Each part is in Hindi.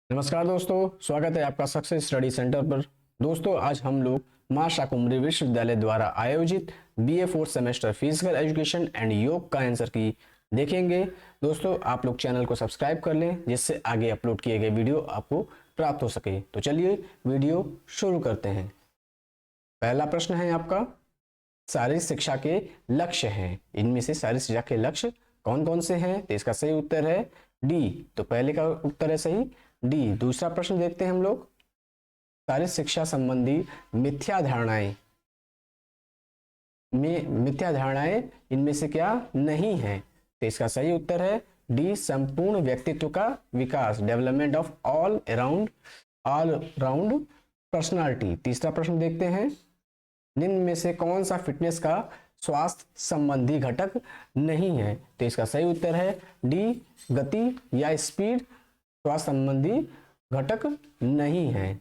नमस्कार दोस्तों, स्वागत है आपका सक्सेस स्टडी सेंटर पर। दोस्तों, आज हम लोग मां शाकुंभरी विश्वविद्यालय द्वारा आयोजित BA fourth semester physical education and योग का आंसर की देखेंगे। दोस्तों, आप लोग चैनल को सब्सक्राइब कर लें जिससे आगे अपलोड किए गए वीडियो आपको प्राप्त हो सके। तो चलिए वीडियो शुरू करते हैं। पहला प्रश्न है आपका, शारीरिक शिक्षा के लक्ष्य हैं। इनमें से शारीरिक शिक्षा के लक्ष्य कौन कौन से हैं? तो इसका सही उत्तर है डी। तो पहले का उत्तर है सही डी। दूसरा प्रश्न देखते हैं हम लोग, शारीरिक शिक्षा संबंधी मिथ्या धारणाएं इनमें से क्या नहीं है? तो इसका सही उत्तर है डी, संपूर्ण व्यक्तित्व का विकास, development of all round personality. तीसरा प्रश्न देखते हैं, निम्न में से कौन सा फिटनेस का स्वास्थ्य संबंधी घटक नहीं है? तो इसका सही उत्तर है डी, गति या स्पीड स्वास्थ्य संबंधी घटक नहीं है।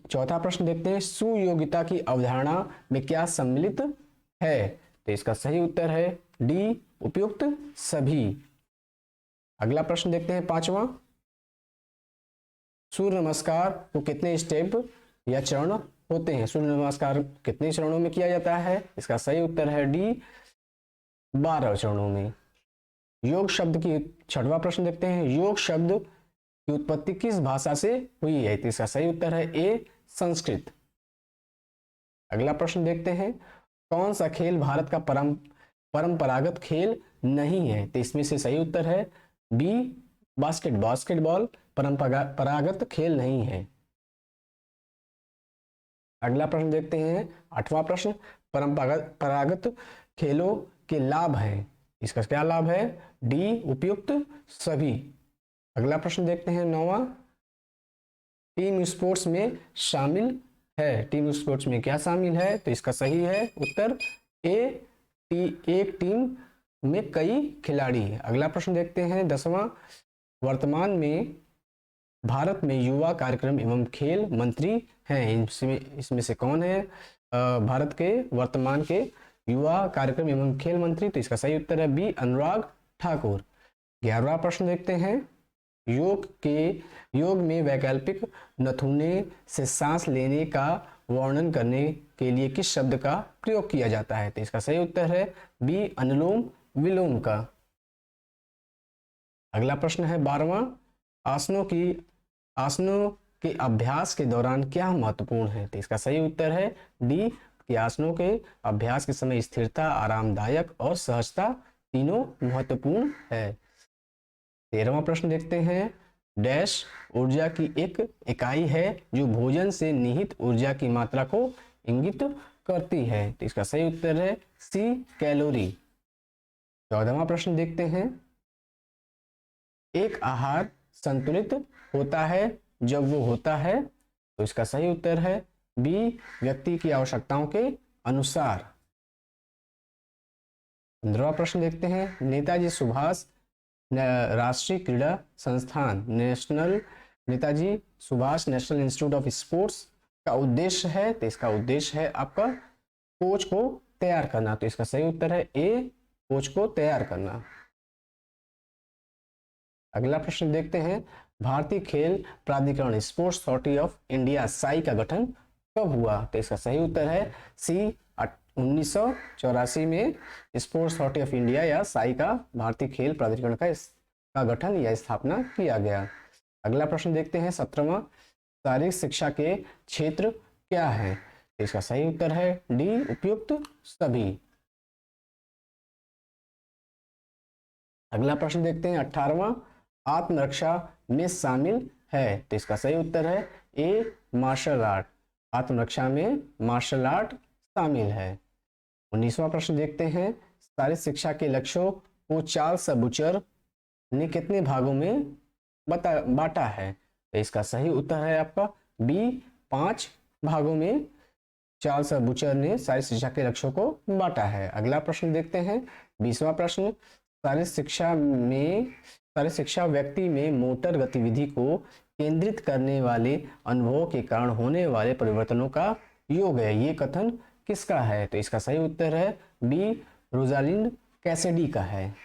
चौथा प्रश्न देखते हैं, सुयोग्यता की अवधारणा में क्या सम्मिलित है? तो इसका सही उत्तर है डी, उपयुक्त सभी। अगला प्रश्न देखते हैं पांचवा, सूर्य नमस्कार को कितने स्टेप या चरण होते हैं? सूर्य नमस्कार कितने चरणों में किया जाता है? इसका सही उत्तर है डी, 12 चरणों में। योग शब्द की छठवां प्रश्न देखते हैं, योग शब्द की उत्पत्ति किस भाषा से हुई है? तो इसका सही उत्तर है ए, संस्कृत। अगला प्रश्न देखते हैं, कौन सा खेल भारत का परंपरागत खेल नहीं है? तो इसमें से सही उत्तर है बी, बास्केटबॉल परंपरागत खेल नहीं है। अगला प्रश्न देखते हैं आठवां प्रश्न, परंपरागत खेलों के लाभ हैं। इसका क्या लाभ है? डी, उपयुक्त सभी। अगला प्रश्न देखते हैं नौवां, टीम स्पोर्ट्स में शामिल है। टीम स्पोर्ट्स में क्या शामिल है? तो इसका सही है उत्तर ए, एक टीम में कई खिलाड़ी। अगला प्रश्न देखते हैं 10वां, वर्तमान में भारत में युवा कार्यक्रम एवं खेल मंत्री हैं। इसमें से कौन है भारत के वर्तमान के युवा कार्यक्रम एवं खेल मंत्री? तो इसका सही उत्तर है बी, अनुराग ठाकुर। 11वां प्रश्न देखते हैं, योग में वैकल्पिक नथुने से सांस लेने का वर्णन करने के लिए किस शब्द का प्रयोग किया जाता है? तो इसका सही उत्तर है बी, अनुलोम विलोम का। अगला प्रश्न है 12वां, आसनों के अभ्यास के दौरान क्या महत्वपूर्ण है? तो इसका सही उत्तर है डी, कि आसनों के अभ्यास के समय स्थिरता, आरामदायक और सहजता तीनों महत्वपूर्ण है। 13वां प्रश्न देखते हैं, डैश ऊर्जा की एक इकाई है जो भोजन से निहित ऊर्जा की मात्रा को इंगित करती है? तो इसका सही उत्तर है सी, कैलोरी। 14वां प्रश्न देखते हैं, एक आहार संतुलित होता है जब वो होता है? तो इसका सही उत्तर है बी, व्यक्ति की आवश्यकताओं के अनुसार। 15वां प्रश्न देखते हैं, नेताजी सुभाष राष्ट्रीय क्रीड़ा संस्थान Netaji Subhash national institute of sports का उद्देश्य है? तो इसका उद्देश्य है आपका कोच को तैयार करना। तो इसका सही उत्तर है ए, कोच को तैयार करना। अगला प्रश्न देखते हैं, भारतीय खेल प्राधिकरण sports authority of India Sai का गठन कब हुआ? तो इसका सही उत्तर है सी, 1984 में स्पोर्ट्स अथॉरिटी ऑफ इंडिया या साई का भारतीय खेल प्राधिकरण का गठन या स्थापना किया गया। अगला प्रश्न देखते हैं 17वां, शारीरिक शिक्षा के क्षेत्र क्या है? तो इसका सही उत्तर है डी, उपयुक्त सभी। अगला प्रश्न देखते हैं 18वां, आत्मरक्षा में शामिल है? तो इसका सही उत्तर है ए, मार्शल आर्ट। आत्मरक्षा में मार्शल आर्ट शामिल है। 19वां प्रश्न देखते हैं, शारीरिक शिक्षा के लक्ष्यों को चार्ल्स बूचर ने कितने भागों में बांटा है? तो इसका सही उत्तर है आपका बी, 5 भागों में चार्ल्स बूचर ने शारीरिक शिक्षा के लक्ष्यों को बांटा है। अगला प्रश्न देखते हैं 20वां प्रश्न, शारीरिक शिक्षा व्यक्ति में मोटर गतिविधि को केंद्रित करने वाले अनुभवों के कारण होने वाले परिवर्तनों का योग है। ये कथन किसका है? तो इसका सही उत्तर है बी, रोजालिंड कैसिडी का है।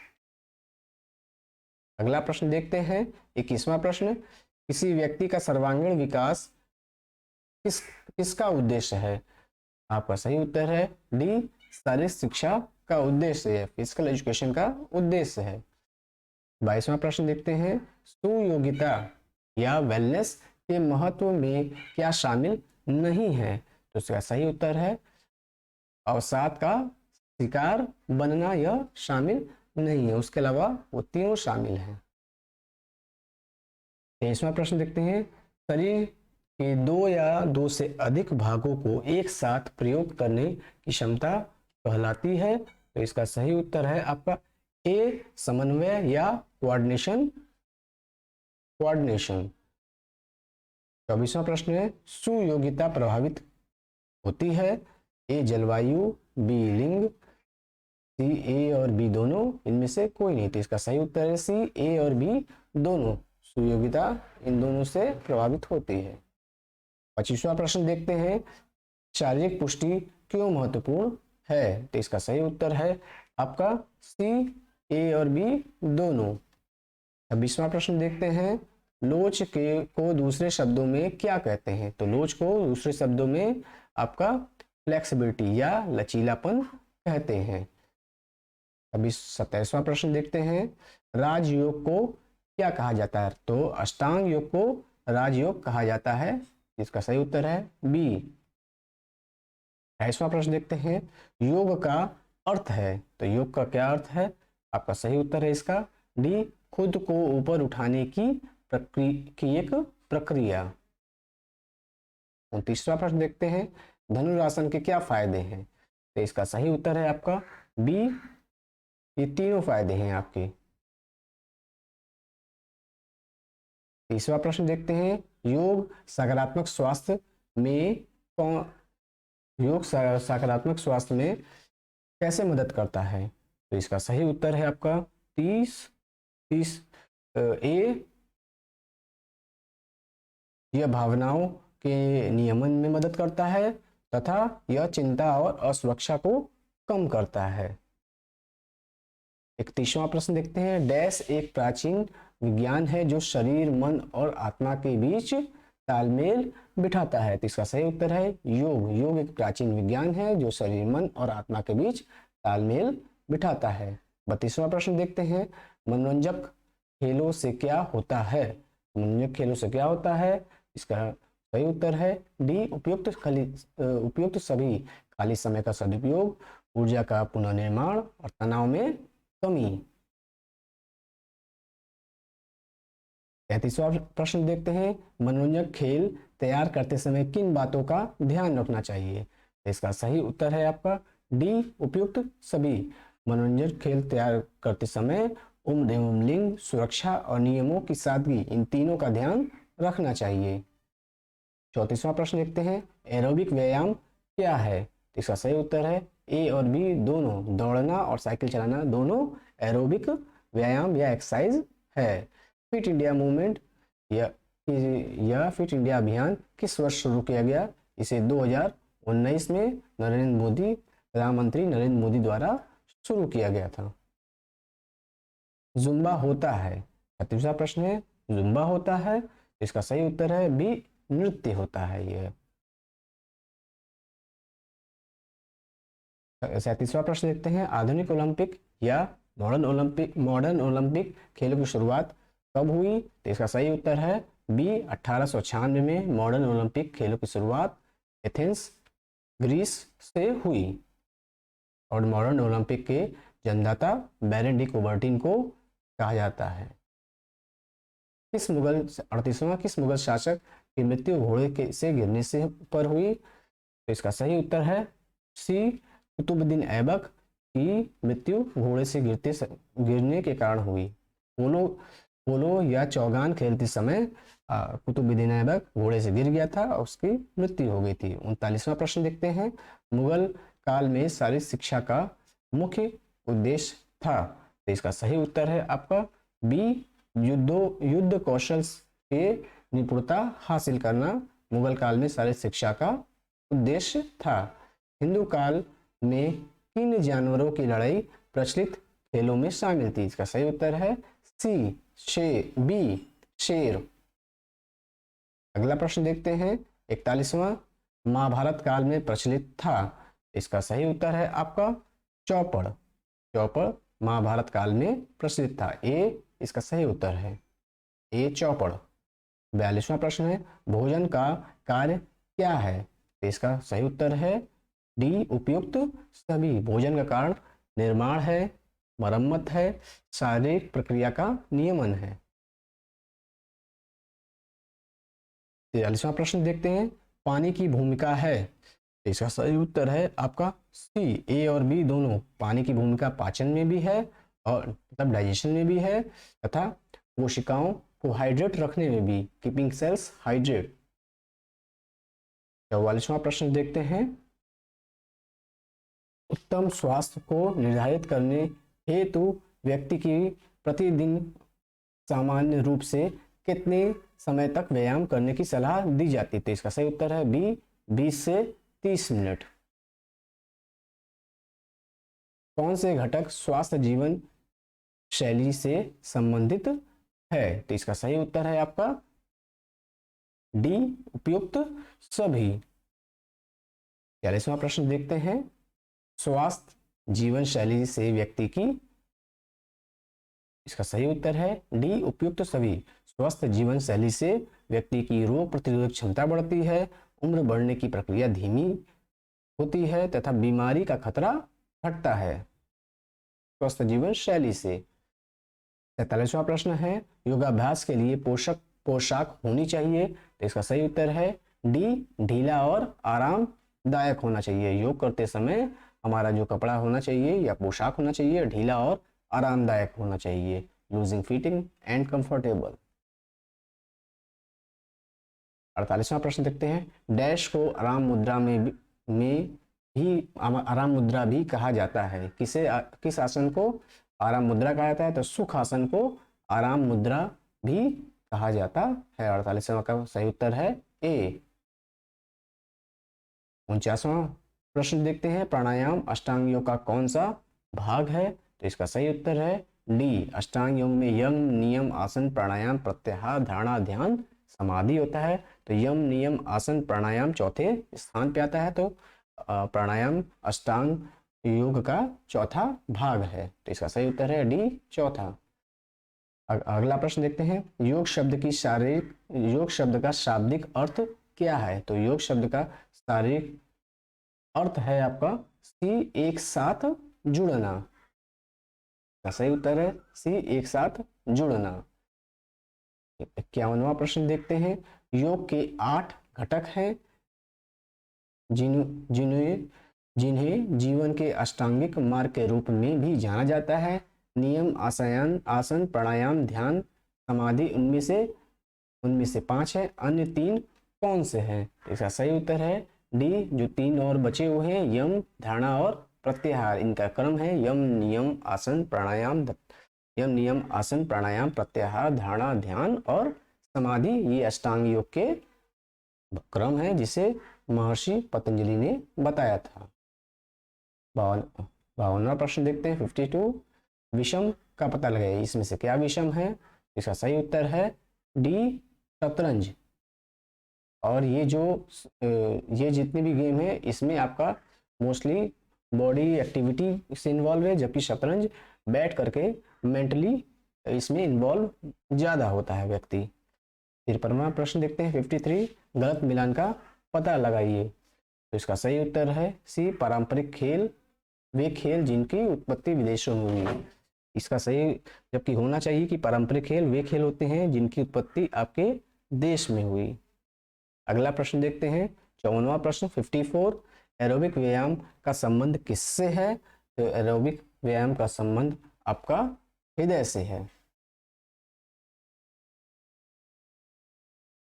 अगला प्रश्न देखते हैं 21वां प्रश्न, किसी व्यक्ति का सर्वांगीण विकास किसका उद्देश्य है? आपका सही उत्तर है डी, शारीरिक शिक्षा का उद्देश्य है, फिजिकल एजुकेशन का उद्देश्य है। 22वां प्रश्न देखते हैं, सुयोग्यता या वेलनेस के महत्व में क्या शामिल नहीं है? तो इसका सही उत्तर है अवसाद का शिकार बनना, यह शामिल नहीं है, उसके अलावा वो तीनों शामिल हैं। 23वां प्रश्न देखते हैं, शरीर के दो या दो से अधिक भागों को एक साथ प्रयोग करने की क्षमता कहलाती है? तो इसका सही उत्तर है आपका ए, समन्वय या कोऑर्डिनेशन। 24वां प्रश्न है, सुयोग्यता प्रभावित होती है? ए जलवायु, बी लिंग, सी ए और बी दोनों, इनमें से कोई नहीं। तो इसका सही उत्तर है सी, ए और बी दोनों, सुयोग्यता इन दोनों से प्रभावित होती है। 25वां प्रश्न देखते हैं, शारीरिक पुष्टि क्यों महत्वपूर्ण है? तो इसका सही उत्तर है आपका सी, ए और बी दोनों। 26वां प्रश्न देखते हैं, लोच के को दूसरे शब्दों में क्या कहते हैं? तो लोच को दूसरे शब्दों में आपका फ्लेक्सिबिलिटी या लचीलापन कहते हैं। अभी 27वां प्रश्न देखते हैं, राजयोग को क्या कहा जाता है? तो अष्टांग योग को राजयोग कहा जाता है, इसका सही उत्तर है बी। 28वां प्रश्न देखते हैं, योग का अर्थ है? तो योग का क्या अर्थ है? आपका सही उत्तर है इसका डी, खुद को ऊपर उठाने की एक प्रक्रिया। 29वां प्रश्न देखते हैं, धनुरासन के क्या फायदे हैं? तो इसका सही उत्तर है आपका बी, ये तीनों फायदे हैं आपके। 30वां प्रश्न देखते हैं, योग सकारात्मक स्वास्थ्य में सकारात्मक स्वास्थ्य में कैसे मदद करता है? तो इसका सही उत्तर है आपका 30 ए, यह भावनाओं के नियमन में मदद करता है तथा यह चिंता और असुरक्षा को कम करता है। 31वां प्रश्न देखते हैं, डैश एक प्राचीन विज्ञान है जो शरीर, मन और आत्मा के बीच तालमेल बिठाता है? तो इसका सही उत्तर है योग। योग एक प्राचीन विज्ञान है जो शरीर, मन और आत्मा के बीच तालमेल बिठाता है। 32वां प्रश्न देखते हैं, मनोरंजक खेलों से क्या होता है? मनोरंजक खेलों से क्या होता है? इसका सही उत्तर है डी, उपयुक्त सभी खाली समय का सदुपयोग, ऊर्जा का पुनर्निर्माण और तनाव में कमी। 33वां प्रश्न देखते हैं, मनोरंजक खेल तैयार करते समय किन बातों का ध्यान रखना चाहिए? इसका सही उत्तर है आपका डी, उपयुक्त सभी। मनोरंजक खेल तैयार करते समय उम्र एवं लिंग, सुरक्षा और नियमों की सादगी, इन तीनों का ध्यान रखना चाहिए। 34वां प्रश्न देखते हैं, एरोबिक व्यायाम क्या है? इसका सही उत्तर है ए और बी दोनों, दौड़ना और साइकिल चलाना दोनों एरोबिक व्यायाम या एक्सरसाइज है। फिट इंडिया मूवमेंट या फिट इंडिया अभियान किस वर्ष शुरू किया गया? इसे 2019 में प्रधानमंत्री नरेंद्र मोदी द्वारा शुरू किया गया था। जुम्बा होता है? 36वां प्रश्न है, जुम्बा होता है? इसका सही उत्तर है बी, नृत्य होता है यह। 37वां प्रश्न देखते हैं, आधुनिक ओलंपिक या मॉडर्न ओलंपिक खेलों की शुरुआत कब हुई? तो इसका सही उत्तर है बी, 1896 में मॉडर्न ओलंपिक खेलों की शुरुआत एथेंस, ग्रीस से हुई और मॉडर्न ओलंपिक के जन्मदाता बैरन डी कुबर्टिन को कहा जाता है। किस मुगल शासक की मृत्यु घोड़े से गिरने से पर हुई? तो इसका सही उत्तर है सी, कुतुबुद्दीन ऐबक की मृत्यु घोड़े से गिरने के कारण हुई। पोलो या चौगान खेलते समय कुतुबुद्दीन ऐबक घोड़े से गिर गया था और उसकी मृत्यु हो गई थी। 39वां प्रश्न देखते हैं, मुगल काल में शारीरिक शिक्षा का मुख्य उद्देश्य था? तो इसका सही उत्तर है आपका बी, युद्ध कौशल के निपुणता हासिल करना मुगल काल में शारीरिक शिक्षा का उद्देश्य था। हिंदू काल में किन जानवरों की लड़ाई प्रचलित खेलों में शामिल थी? इसका सही उत्तर है सी, बी शेर। अगला प्रश्न देखते हैं 41वां, महाभारत काल में प्रचलित था। इसका सही उत्तर है आपका चौपड़। चौपड़ महाभारत काल में प्रचलित था। ए इसका सही उत्तर है, ए चौपड़। 42वां प्रश्न है, भोजन का कार्य क्या है? तो इसका सही उत्तर है डी उपयुक्त सभी। भोजन का कारण निर्माण है, मरम्मत है, शारीरिक प्रक्रिया का नियमन है। 43वां प्रश्न देखते हैं, पानी की भूमिका है। तो इसका सही उत्तर है आपका सी। ए और बी दोनों। पानी की भूमिका पाचन में भी है और मतलब डाइजेशन में भी है, तथा कोशिकाओं को हाइड्रेट रखने में भी, कीपिंग सेल्स हाइड्रेट। 44वां प्रश्न देखते हैं, उत्तम स्वास्थ्य को निर्धारित करने हेतु व्यक्ति की प्रतिदिन सामान्य रूप से कितने समय तक व्यायाम करने की सलाह दी जाती है? तो इसका सही उत्तर है बी 20 से 30 मिनट। कौन से घटक स्वास्थ्य जीवन शैली से संबंधित है? तो इसका सही उत्तर है आपका डी उपयुक्त सभी। 40वां प्रश्न देखते हैं, स्वास्थ्य जीवन शैली से व्यक्ति की। इसका सही उत्तर है डी उपयुक्त सभी। स्वस्थ जीवन शैली से व्यक्ति की रोग प्रतिरोधक क्षमता बढ़ती है, उम्र बढ़ने की प्रक्रिया धीमी होती है तथा बीमारी का खतरा घटता है स्वस्थ जीवन शैली से। 43वां प्रश्न है, योगाभ्यास के लिए पोशाक होनी चाहिए। तो इसका सही उत्तर है डी ढीला और आरामदायक होना चाहिए। योग करते समय हमारा जो कपड़ा होना चाहिए या पोशाक होना चाहिए ढीला और आरामदायक होना चाहिए, लूजिंग फिटिंग एंड कंफर्टेबल। 48वां प्रश्न देखते हैं, डैश को आराम मुद्रा में भी आराम मुद्रा भी कहा जाता है। किस आसन को आराम मुद्रा कहा जाता है? तो सुख आसन को आराम मुद्रा भी कहा जाता है। 48वां का सही उत्तर है ए। 49वां प्रश्न देखते हैं, प्राणायाम अष्टांग योग का कौन सा भाग है? तो इसका सही उत्तर है डी। अष्टांग योग में यम नियम आसन प्राणायाम प्रत्याहार धारणा ध्यान समाधि होता है। तो यम नियम आसन प्राणायाम चौथे स्थान पे आता है। तो प्राणायाम अष्टांग योग का चौथा भाग है। तो इसका सही उत्तर है डी चौथा। अगला प्रश्न देखते हैं, योग शब्द का शाब्दिक अर्थ क्या है? तो योग शब्द का शारीरिक अर्थ है आपका सी एक साथ जुड़ना। सही उत्तर है सी एक साथ जुड़ना। 51वां प्रश्न देखते हैं, योग के 8 घटक हैं जिन्हें जीवन के अष्टांगिक मार्ग के रूप में भी जाना जाता है। नियम आसन प्राणायाम ध्यान समाधि उनमें से 5 है। अन्य 3 कौन से हैं? इसका सही उत्तर है डी। जो 3 और बचे हुए हैं यम धारणा और प्रत्याहार, इनका क्रम है यम नियम आसन प्राणायाम प्रत्याहार धारणा ध्यान और समाधि। ये अष्टांग योग के क्रम है जिसे महर्षि पतंजलि ने बताया था। 52वां प्रश्न देखते हैं 52, विषम का पता लगाइए। इसमें से क्या विषम है? इसका सही उत्तर है डी शतरंज। और ये जितने भी गेम है इसमें आपका मोस्टली बॉडी एक्टिविटी से इन्वॉल्व है, जबकि शतरंज बैठ करके मेंटली इसमें इन्वॉल्व ज्यादा होता है व्यक्ति। 53वां प्रश्न देखते हैं 53, गलत मिलान का पता लगाइए। तो इसका सही उत्तर है सी। पारंपरिक खेल वे खेल जिनकी उत्पत्ति विदेशों में हुई। इसका सही जबकि होना चाहिए कि पारंपरिक खेल वे खेल होते हैं जिनकी उत्पत्ति आपके देश में हुई। अगला प्रश्न देखते हैं 54वां प्रश्न 54, एरोबिक व्यायाम का संबंध किससे है? तो एरोबिक व्यायाम का संबंध आपका हृदय से है।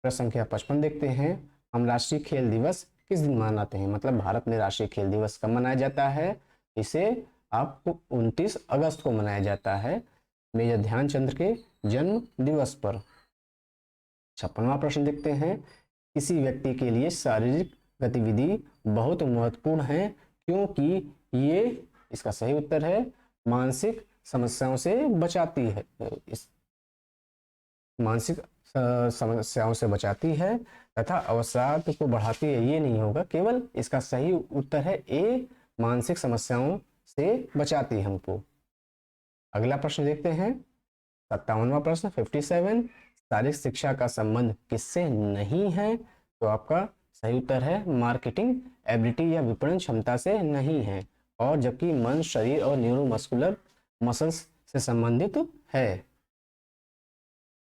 प्रश्न संख्या 55 देखते हैं, हम राष्ट्रीय खेल दिवस किस दिन मनाते हैं? मतलब भारत में राष्ट्रीय खेल दिवस कब मनाया जाता है? इसे आपको 29 अगस्त को मनाया जाता है, मेजर ध्यानचंद के जन्म दिवस पर। 56वां प्रश्न देखते हैं, किसी व्यक्ति के लिए शारीरिक गतिविधि बहुत महत्वपूर्ण है क्योंकि ये, इसका सही उत्तर है, मानसिक समस्याओं से बचाती है। मानसिक समस्याओं से बचाती है तथा अवसाद को बढ़ाती है, ये नहीं होगा, केवल इसका सही उत्तर है ए, मानसिक समस्याओं से बचाती है हमको। अगला प्रश्न देखते हैं 57वां प्रश्न 57, शारीरिक शिक्षा का संबंध किससे नहीं है? तो आपका सही उत्तर है मार्केटिंग एबिलिटी या विपणन क्षमता से नहीं है, और जबकि मन, शरीर और न्यूरोमस्कुलर मसल्स से संबंधित है।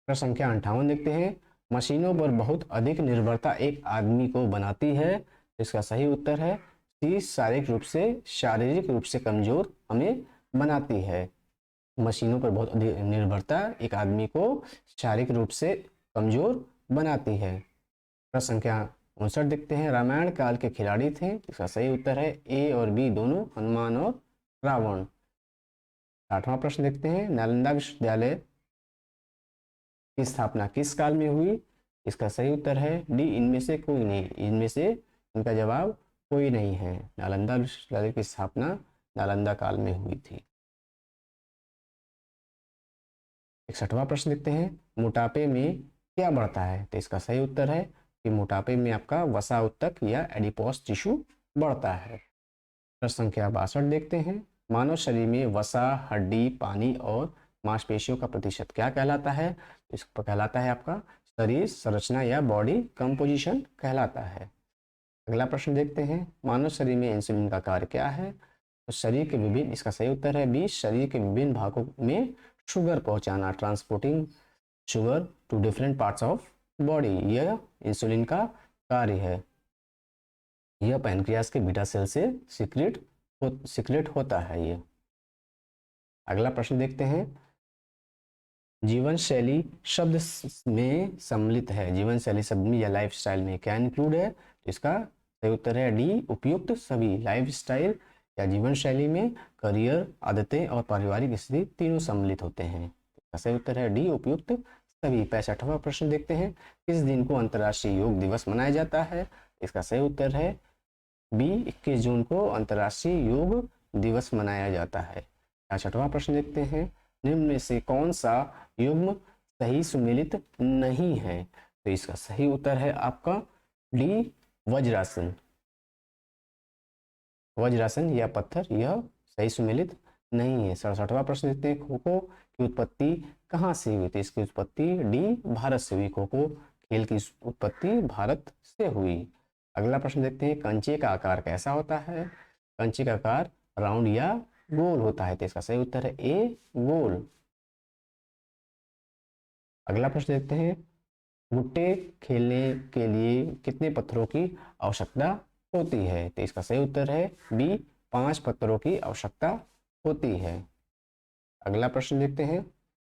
प्रश्न संख्या 58 देखते हैं, मशीनों पर बहुत अधिक निर्भरता एक आदमी को बनाती है। इसका सही उत्तर है सी, शारीरिक रूप से कमजोर हमें बनाती है। मशीनों पर बहुत अधिक निर्भरता एक आदमी को शारीरिक रूप से कमजोर बनाती है। प्रश्न संख्या 59 देखते हैं, रामायण काल के खिलाड़ी थे। इसका सही उत्तर है ए और बी दोनों, हनुमान और रावण। 60वां प्रश्न देखते हैं, नालंदा विश्वविद्यालय की स्थापना किस काल में हुई? इसका सही उत्तर है डी, इनमें से कोई नहीं। इनमें से इनका जवाब कोई नहीं है। नालंदा विश्वविद्यालय की स्थापना नालंदा काल में हुई थी। 61वां प्रश्न देखते हैं, मोटापे में क्या बढ़ता है? तो इसका सही उत्तर है कि मोटापे में आपका वसा उत्तक या एडिपोस टिश्यू बढ़ता है। प्रश्न संख्या 62 देखते हैं, मानव शरीर में वसा, हड्डी, पानी और मांसपेशियों का प्रतिशत क्या कहलाता है? इसको कहलाता है आपका शरीर संरचना या बॉडी कंपोजिशन कहलाता है। अगला प्रश्न देखते हैं, मानव शरीर में इंसुलिन का कार्य क्या है? तो शरीर के विभिन्न, इसका सही उत्तर है बी, शरीर के विभिन्न भागों में शुगर पहुंचाना, transporting sugar to different parts of body, यह इंसुलिन का कार्य है। यह पैनक्रियास के बीटा सेल से सीक्रेट होता है ये। अगला प्रश्न देखते हैं, जीवन शैली शब्द में सम्मिलित है, जीवन शैली शब्द में या लाइफ स्टाइल में क्या इंक्लूड है? तो इसका सही उत्तर है डी, उपयुक्त सभी। लाइफ स्टाइल या जीवन शैली में करियर, आदतें और पारिवारिक स्थिति तीनों सम्मिलित होते हैं। इसका सही उत्तर है डी, उपयुक्त सभी। 65वां प्रश्न देखते हैं, किस दिन को अंतर्राष्ट्रीय योग दिवस मनाया जाता है? इसका सही उत्तर है बी, 21 जून को अंतर्राष्ट्रीय योग दिवस मनाया जाता है। 66वां प्रश्न देखते हैं, निम्न में से कौन सा युग्म सही सुमेलित नहीं है? तो इसका सही उत्तर है आपका डी, वज्रासन। वज्रासन या पत्थर, यह सही सुमेलित नहीं है। 67वां प्रश्न देखते हैं, खो खो की उत्पत्ति कहाँ से हुई? तो इसकी उत्पत्ति डी, भारत से हुई। खो खो खेल की उत्पत्ति भारत से हुई। अगला प्रश्न देखते हैं, कंचे का आकार कैसा होता है? कंचे का आकार राउंड या गोल होता है। तो इसका सही उत्तर है ए, गोल। अगला प्रश्न देखते हैं, गुट्टे खेलने के लिए कितने पत्थरों की आवश्यकता होती है? तो इसका सही उत्तर है बी, 5 पत्थरों की आवश्यकता होती है। अगला प्रश्न देखते हैं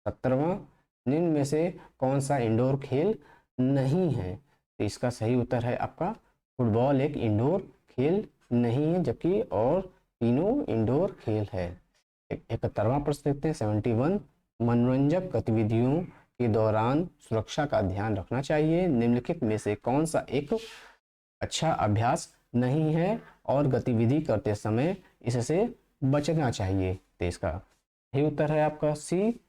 70वां, निम्न में से कौन सा इंडोर खेल नहीं है? तो इसका सही उत्तर है आपका फुटबॉल एक इंडोर खेल नहीं है, जबकि और तीनों इंडोर खेल है। 71वां प्रश्न देखते हैं 71, मनोरंजक गतिविधियों के दौरान सुरक्षा का ध्यान रखना चाहिए, निम्नलिखित में से कौन सा एक अच्छा अभ्यास नहीं है और गतिविधि करते समय इससे बचना चाहिए? तो इसका सही उत्तर है आपका सी,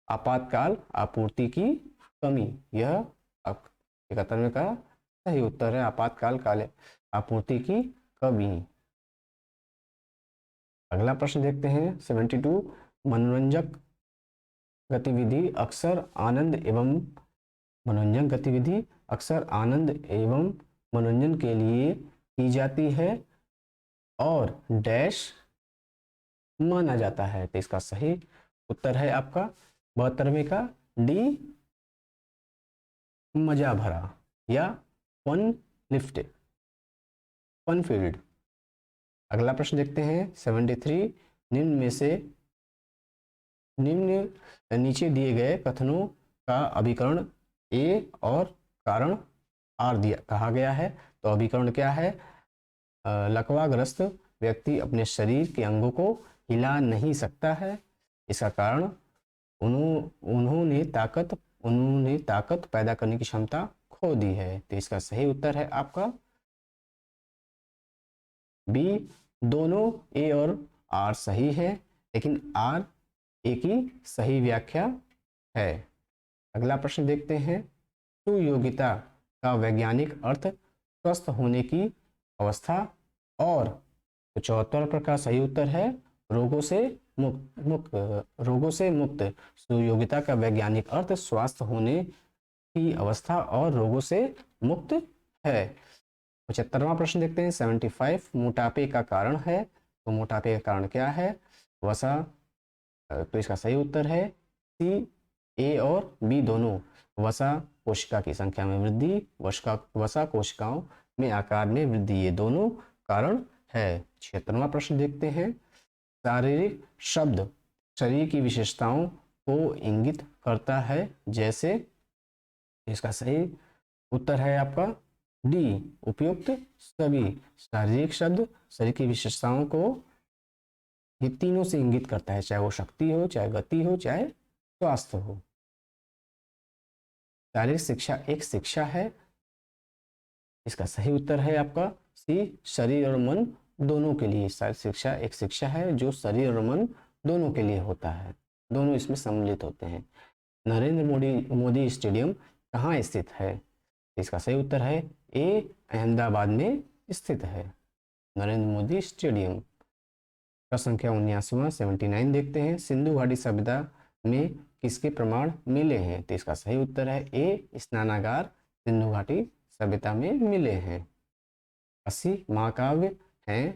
आपातकाल आपूर्ति की कमी। यह 71वें का सही उत्तर है, आपातकाल काल आपूर्ति की कमी। अगला प्रश्न देखते हैं 72, मनोरंजक गतिविधि अक्सर आनंद एवं मनोरंजन के लिए की जाती है और डैश माना जाता है। तो इसका सही उत्तर है आपका 72वें का डी, मजा भरा या फन फील्ड। अगला प्रश्न देखते हैं 73, निम्न नीचे दिए गए कथनों का अभिकरण ए और कारण आर दिया कहा गया है। तो अभिकरण क्या है? लकवाग्रस्त व्यक्ति अपने शरीर के अंगों को हिला नहीं सकता है। इसका कारण उन्होंने ताकत पैदा करने की क्षमता खो दी है। तो इसका सही उत्तर है आपका बी, दोनों ए और आर सही है, लेकिन आर ए की सही व्याख्या है। अगला प्रश्न देखते हैं, सुयोग्यता का वैज्ञानिक अर्थ स्वस्थ होने की अवस्था, और 74 का सही उत्तर है रोगों से रोगों से मुक्त। सुयोग्यता का वैज्ञानिक अर्थ स्वास्थ्य होने की अवस्था और रोगों से मुक्त है। 75वां प्रश्न देखते हैं, 75 मोटापे का कारण है। तो मोटापे का कारण क्या है? वसा। तो इसका सही उत्तर है सी, ए और बी दोनों। वसा कोशिका की संख्या में वृद्धि, वसा कोशिकाओं में आकार में वृद्धि, ये दोनों कारण है। 76वां प्रश्न देखते हैं, शारीरिक शब्द शरीर की विशेषताओं को इंगित करता है जैसे। इसका सही उत्तर है आपका डी, उपयुक्त सभी। शारीरिक शब्द शरीर की विशेषताओं को ये तीनों से इंगित करता है, चाहे वो शक्ति हो, चाहे गति हो, चाहे स्वास्थ्य हो। शारीरिक शिक्षा एक शिक्षा है। इसका सही उत्तर है आपका सी, शरीर और मन दोनों के लिए। शारीरिक शिक्षा एक शिक्षा है जो शरीर और मन दोनों के लिए होता है, दोनों इसमें सम्मिलित होते हैं। नरेंद्र मोदी स्टेडियम कहाँ स्थित है? इसका सही उत्तर है ए, अहमदाबाद में स्थित है नरेंद्र मोदी स्टेडियम। प्रश्न संख्या 79वां 79 देखते हैं, सिंधु घाटी सभ्यता में किसके प्रमाण मिले हैं? तो इसका सही उत्तर है ए, स्नानागार सिंधु घाटी सभ्यता में मिले हैं। 80 महाकाव्य हैं।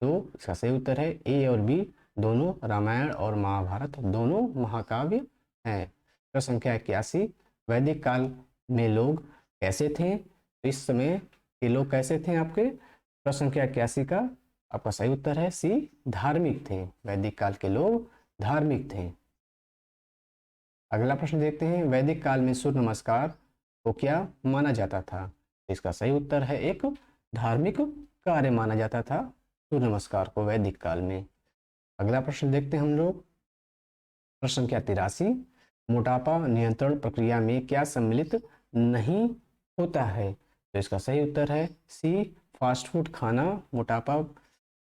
तो इसका सही उत्तर है ए और बी दोनों, रामायण और महाभारत दोनों महाकाव्य हैं। प्रश्न संख्या 81, वैदिक काल में लोग कैसे थे? तो इस समय के लोग कैसे थे आपके? प्रश्न संख्या 81 का आपका सही उत्तर है सी, धार्मिक थे। वैदिक काल के लोग धार्मिक थे। अगला प्रश्न देखते हैं, वैदिक काल में सूर्य नमस्कार को क्या माना जाता था? इसका सही उत्तर है एक, धार्मिक कार्य माना जाता था सूर्य नमस्कार को वैदिक काल में। अगला प्रश्न देखते हैं हम लोग, प्रश्न संख्या 83, मोटापा नियंत्रण प्रक्रिया में क्या सम्मिलित नहीं होता है? तो इसका सही उत्तर है सी, फास्ट फूड खाना मोटापा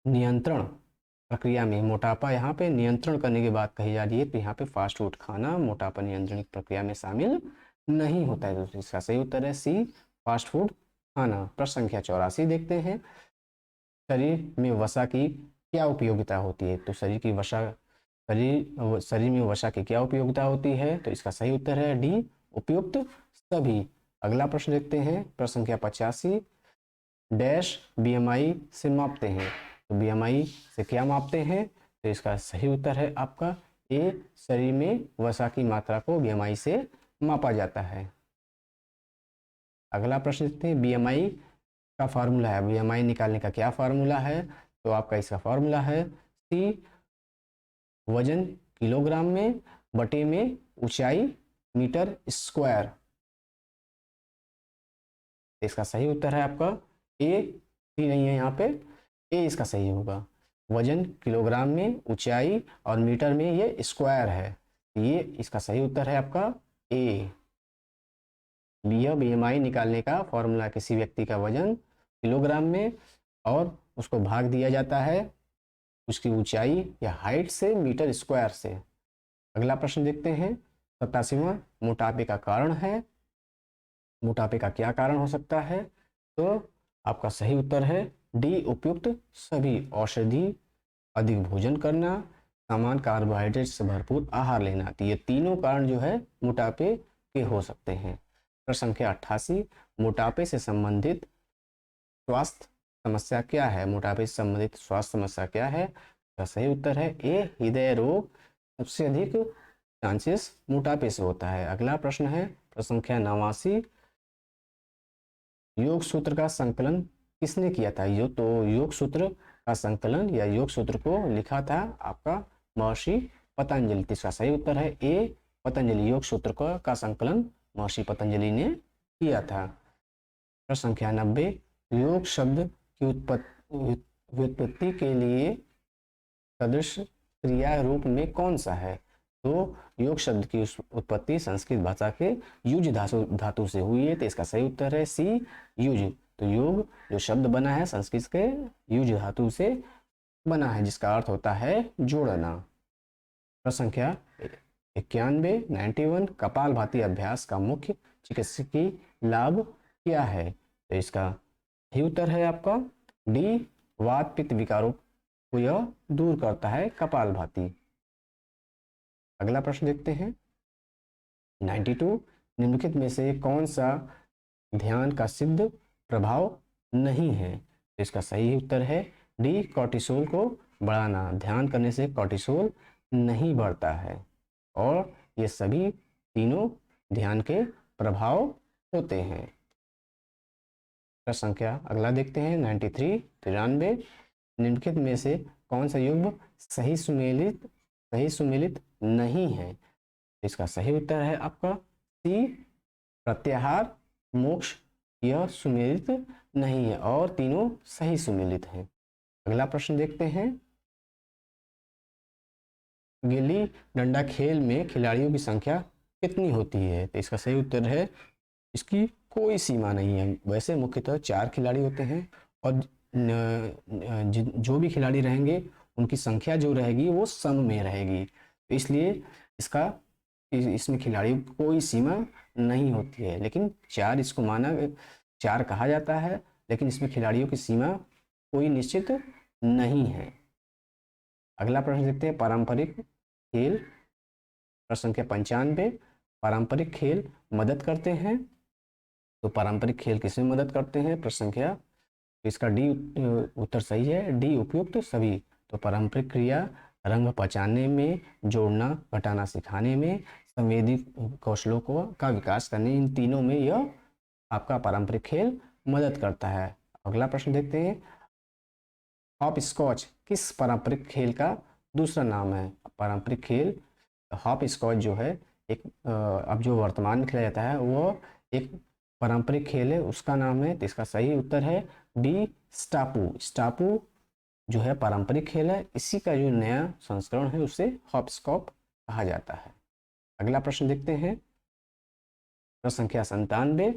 नियंत्रण प्रक्रिया में। मोटापा यहाँ पे नियंत्रण करने की बात कही जा रही है, तो यहाँ पे फास्ट फूड खाना मोटापा नियंत्रण की प्रक्रिया में शामिल नहीं होता है। तो इसका सही उत्तर है सी, फास्ट फूड खाना। प्रश्न संख्या 84 देखते हैं, शरीर में वसा की क्या उपयोगिता होती है? तो शरीर में वसा की क्या उपयोगिता होती है? तो इसका सही उत्तर है डी, उपयुक्त सभी। अगला प्रश्न देखते हैं, प्रश्न संख्या 85, डैश बीएमआई से मापते हैं। तो बीएमआई से क्या मापते हैं? तो इसका सही उत्तर है आपका ए, शरीर में वसा की मात्रा को बीएमआई से मापा जाता है। अगला प्रश्न देखते हैं, बीएमआई का फार्मूला है, बीएमआई निकालने का क्या फार्मूला है? तो आपका इसका फार्मूला है सी, वजन किलोग्राम में बटे में ऊंचाई मीटर स्क्वायर। इसका सही उत्तर है आपका ए, सी नहीं है यहाँ पे, ए इसका सही होगा। वजन किलोग्राम में, ऊंचाई और मीटर में ये स्क्वायर है, ये इसका सही उत्तर है आपका ए। यह बीएमआई निकालने का फॉर्मूला किसी व्यक्ति का वजन किलोग्राम में और उसको भाग दिया जाता है उसकी ऊंचाई या हाइट से मीटर स्क्वायर से। अगला प्रश्न देखते हैं, 87वां, मोटापे का कारण है। मोटापे का क्या कारण हो सकता है? तो आपका सही उत्तर है डी, उपयुक्त सभी। औषधि, अधिक भोजन करना, समान कार्बोहाइड्रेट से भरपूर आहार लेना, तो ये तीनों कारण जो है मोटापे के हो सकते हैं। प्रश्न संख्या 88, मोटापे से संबंधित स्वास्थ्य समस्या क्या है? मोटापे से संबंधित स्वास्थ्य समस्या क्या है? इसका सही उत्तर है ए, हृदय रोग। सबसे अधिक चांसेस मोटापे से होता है। अगला प्रश्न है, प्रश्न संख्या 89, योग सूत्र का संकलन किसने किया था? योग सूत्र का संकलन या योग सूत्र को लिखा था आपका महर्षि पतंजलि। इसका सही उत्तर है ए, पतंजलि। योग सूत्र का संकलन महर्षि पतंजलि ने किया था। प्रश्न संख्या 90, योग शब्द की व्युत्पत्ति के लिए सदृश क्रिया रूप में कौन सा है? तो योग शब्द की उत्पत्ति संस्कृत भाषा के युज धातु से हुई है, तो इसका सही उत्तर है सी, युज। तो योग जो शब्द बना है संस्कृत के युज धातु से बना है, जिसका अर्थ होता है जोड़ना। प्रश्न संख्या 91, 91 कपालभाति अभ्यास का मुख्य चिकित्सकीय लाभ क्या है? तो इसका सही उत्तर है आपका डी, वात पित्त विकारों को यह दूर करता है कपालभाति। अगला प्रश्न देखते हैं 92, निम्नलिखित में से कौन सा ध्यान का सिद्ध प्रभाव नहीं है? तो इसका सही उत्तर है डी, कॉर्टिसोल को बढ़ाना। ध्यान करने से कॉर्टिसोल नहीं बढ़ता है और ये सभी तीनों ध्यान के प्रभाव होते हैं। प्रश्न संख्या अगला देखते हैं 93, 93, निम्नलिखित में से कौन सा युग्म सही सुमेलित नहीं है? इसका सही उत्तर है आपका सी, प्रत्याहार मोक्ष, यह सुमेलित नहीं है और तीनों सही सुमेलित हैं। अगला प्रश्न देखते हैं, गिल्ली डंडा खेल में खिलाड़ियों की संख्या कितनी होती है? तो इसका सही उत्तर है इसकी कोई सीमा नहीं है। वैसे मुख्यतः 4 खिलाड़ी होते हैं और जो भी खिलाड़ी रहेंगे उनकी संख्या जो रहेगी वो सम में रहेगी, तो इसलिए इसमें खिलाड़ियों की कोई सीमा नहीं होती है। लेकिन 4 इसको माना 4 कहा जाता है, लेकिन इसमें खिलाड़ियों की सीमा कोई निश्चित नहीं है। अगला प्रश्न देखते हैं, पारंपरिक खेल। प्रश्न संख्या 95, पारंपरिक खेल मदद करते हैं। तो पारंपरिक खेल किसमें मदद करते हैं? प्रश्न संख्या, इसका डी उत्तर सही है, डी, उपयुक्त सभी। तो पारंपरिक क्रिया रंग पहचानने में, जोड़ना घटाना सिखाने में, संवेदी कौशलों का विकास करने, इन तीनों में यह आपका पारंपरिक खेल मदद करता है। अगला प्रश्न देखते हैं, हॉप स्कॉच किस पारंपरिक खेल का दूसरा नाम है? पारंपरिक खेल हॉप स्कॉच जो है एक अब जो वर्तमान में खेला जाता है वो एक पारंपरिक खेल है, उसका नाम है। तो इसका सही उत्तर है डी, स्टापू। स्टापू जो है पारंपरिक खेल है, इसी का जो नया संस्करण है उसे हॉप स्कॉच कहा जाता है। अगला प्रश्न देखते हैं, प्रश्न संख्या 97,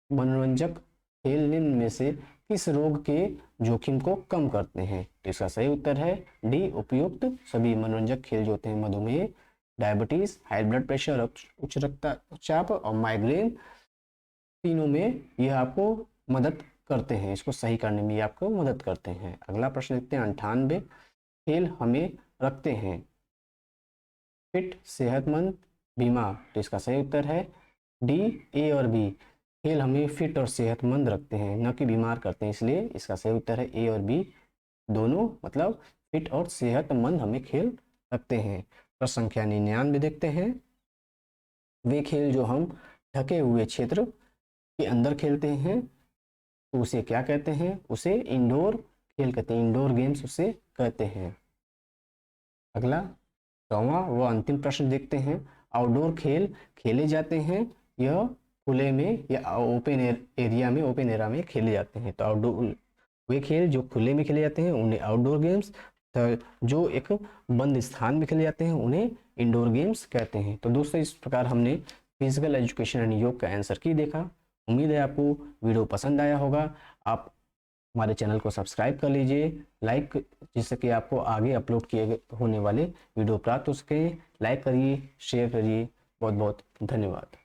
मनोरंजक खेल निम्न में से किस रोग के जोखिम को कम करते हैं? तो इसका सही उत्तर है डी, उपयुक्त सभी। मनोरंजक खेल जो होते हैं मधुमेह, डायबिटीज, हाई ब्लड प्रेशर, उच्च रक्तचाप और माइग्रेन, तीनों में यह आपको मदद करते हैं, इसको सही करने में ये आपको मदद करते हैं। अगला प्रश्न देखते हैं 98, खेल हमें रखते हैं फिट, सेहतमंद, बीमार। तो इसका सही उत्तर है डी, ए और बी। खेल हमें फिट और सेहतमंद रखते हैं, न कि बीमार करते हैं, इसलिए इसका सही उत्तर है ए और बी दोनों, मतलब फिट और सेहतमंद हमें खेल रखते हैं। प्रश्न संख्या 99 देखते हैं, वे खेल जो हम ढके हुए क्षेत्र के अंदर खेलते हैं तो उसे क्या कहते हैं? उसे इंडोर खेल कहते हैं, इंडोर गेम्स उसे कहते हैं। अगला 100वां व अंतिम प्रश्न देखते हैं, आउटडोर खेल खेले जाते हैं यह खुले में या ओपन एरिया में खेले जाते हैं। तो आउटडोर वे खेल जो खुले में खेले जाते हैं उन्हें आउटडोर गेम्स, तो जो एक बंद स्थान में खेले जाते हैं उन्हें इंडोर गेम्स कहते हैं। तो दोस्तों इस प्रकार हमने फिजिकल एजुकेशन एंड योग का आंसर की देखा। उम्मीद है आपको वीडियो पसंद आया होगा। आप हमारे चैनल को सब्सक्राइब कर लीजिए, लाइक, जिससे कि आपको आगे अपलोड किए होने वाले वीडियो प्राप्त हो सके। लाइक करिए, शेयर करिए। बहुत बहुत धन्यवाद।